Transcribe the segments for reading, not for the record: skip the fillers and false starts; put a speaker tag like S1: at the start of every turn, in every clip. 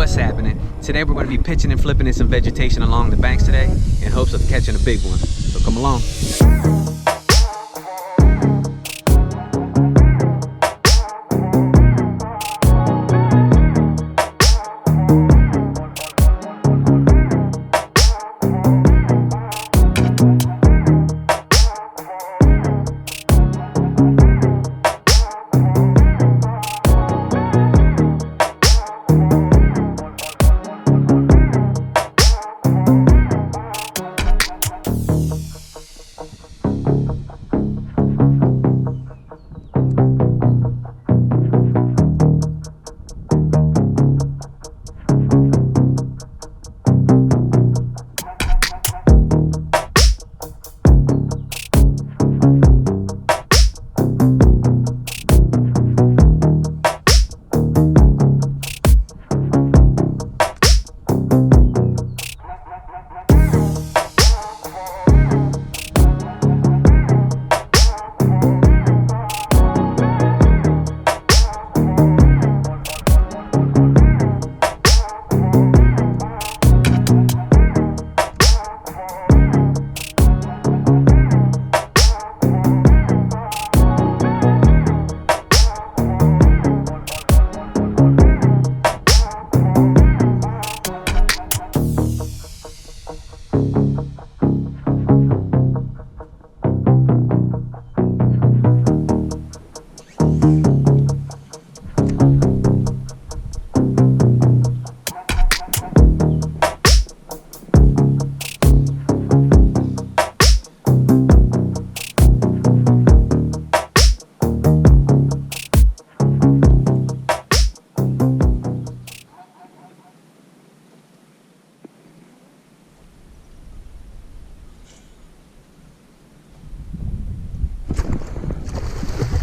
S1: What's happening? Today we're going to be pitching and flipping in some vegetation along the banks today in hopes of catching a big one. So come along.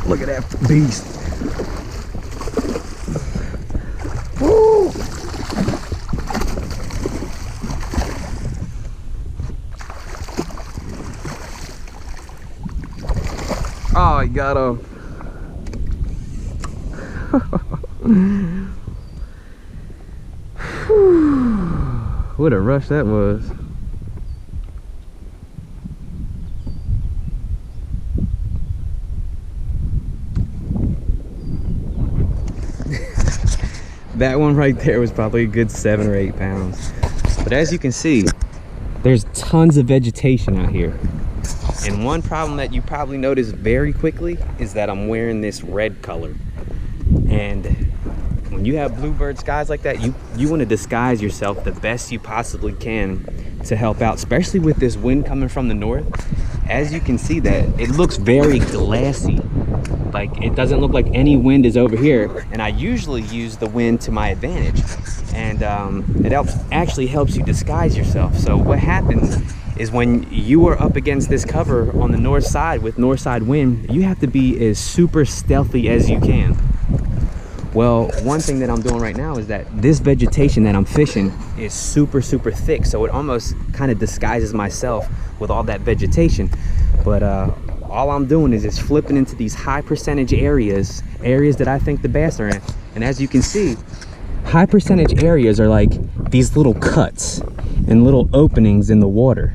S1: Look at that beast. Woo! Oh, he got him. What a rush that was. That one right there was probably a good 7 or 8 pounds. But as you can see, there's tons of vegetation out here. And one problem that you probably notice very quickly is that I'm wearing this red color. And when you have bluebird skies like that, you want to disguise yourself the best you possibly can to help out, especially with this wind coming from the north. As you can see, that it looks very glassy. Like, it doesn't look like any wind is over here, and I usually use the wind to my advantage, and it actually helps you disguise yourself. So what happens is when you are up against this cover on the north side with north side wind, you have to be as super stealthy as you can. Well, one thing that I'm doing right now is that this vegetation that I'm fishing is super thick, so it almost kind of disguises myself with all that vegetation. But all I'm doing is just flipping into these high percentage areas that I think the bass are in. And as you can see, high percentage areas are like these little cuts and little openings in the water.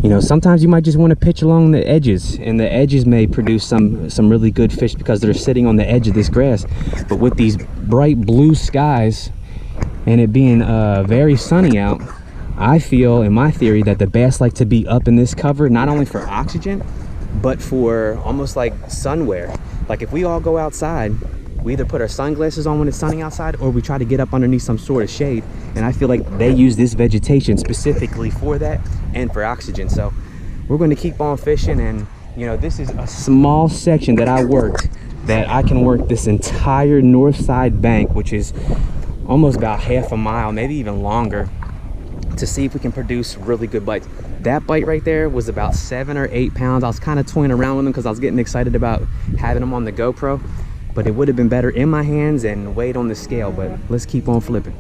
S1: You know, sometimes you might just want to pitch along the edges, and the edges may produce some really good fish because they're sitting on the edge of this grass. But with these bright blue skies and it being very sunny out, I feel, in my theory, that the bass like to be up in this cover, not only for oxygen, but for almost like sunwear. Like if we all go outside, we either put our sunglasses on when it's sunny outside, or we try to get up underneath some sort of shade. And I feel like they use this vegetation specifically for that and for oxygen. So we're going to keep on fishing. And you know, this is a small section that I worked, that I can work this entire north side bank, which is almost about half a mile, maybe even longer, to see if we can produce really good bites. That bite right there was about 7 or 8 pounds. I was kind of toying around with them because I was getting excited about having them on the GoPro, but it would have been better in my hands and weighed on the scale. But let's keep on flipping.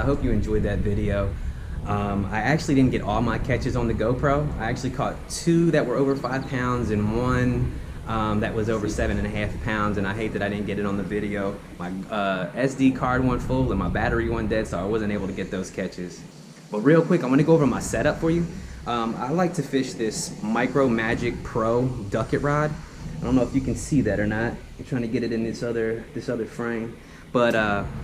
S1: hope you enjoyed that video. I actually didn't get all my catches on the GoPro. I actually caught 2 that were over 5 pounds and 1 that was over 7.5 pounds, and I hate that I didn't get it on the video. My SD card went full and my battery went dead, so I wasn't able to get those catches. But real quick, I'm gonna go over my setup for you. I like to fish this Micro Magic Pro Duckett rod. I don't know if you can see that or not. I'm trying to get it in this other frame. But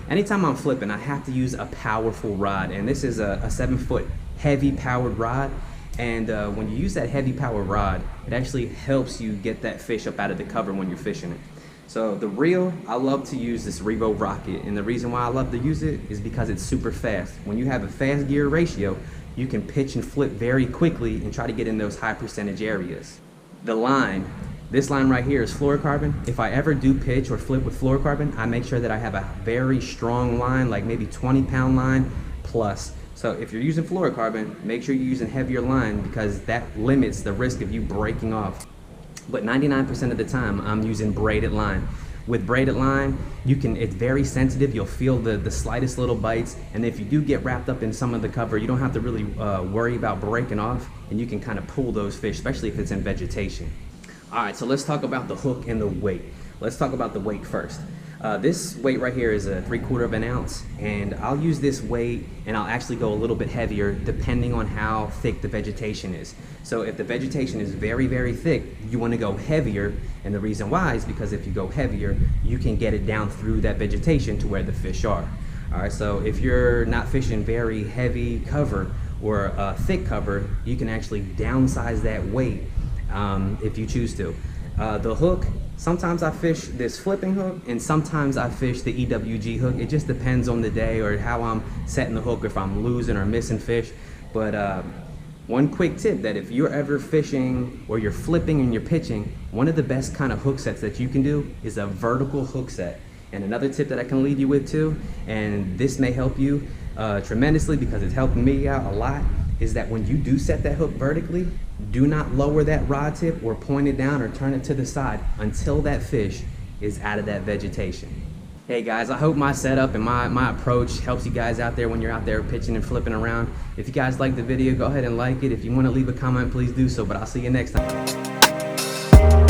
S1: anytime I'm flipping, I have to use a powerful rod, and this is a 7-foot heavy powered rod. And when you use that heavy power rod, it actually helps you get that fish up out of the cover when you're fishing it. So the reel, I love to use this Revo Rocket, and the reason why I love to use it is because it's super fast. When you have a fast gear ratio, you can pitch and flip very quickly and try to get in those high percentage areas. The line, this line right here is fluorocarbon. If I ever do pitch or flip with fluorocarbon, I make sure that I have a very strong line, like maybe 20-pound line plus. So if you're using fluorocarbon, make sure you're using heavier line because that limits the risk of you breaking off. But 99% of the time, I'm using braided line. With braided line, it's very sensitive. You'll feel the slightest little bites. And if you do get wrapped up in some of the cover, you don't have to really worry about breaking off, and you can kind of pull those fish, especially if it's in vegetation. All right, so let's talk about the hook and the weight. Let's talk about the weight first. This weight right here is a 3/4 ounce, and I'll use this weight and I'll actually go a little bit heavier depending on how thick the vegetation is. So if the vegetation is very, very thick, you want to go heavier, and the reason why is because if you go heavier, you can get it down through that vegetation to where the fish are. All right, so if you're not fishing very heavy cover or thick cover, you can actually downsize that weight if you choose to. The hook, sometimes I fish this flipping hook and sometimes I fish the EWG hook. It just depends on the day or how I'm setting the hook, if I'm losing or missing fish. But one quick tip, that if you're ever fishing or you're flipping and you're pitching, one of the best kind of hook sets that you can do is a vertical hook set. And another tip that I can leave you with too, and this may help you tremendously because it's helping me out a lot, is that when you do set that hook vertically, do not lower that rod tip or point it down or turn it to the side until that fish is out of that vegetation. Hey guys, I hope my setup and my approach helps you guys out there when you're out there pitching and flipping around. If you guys like the video, go ahead and like it. If you want to leave a comment, please do so, but I'll see you next time.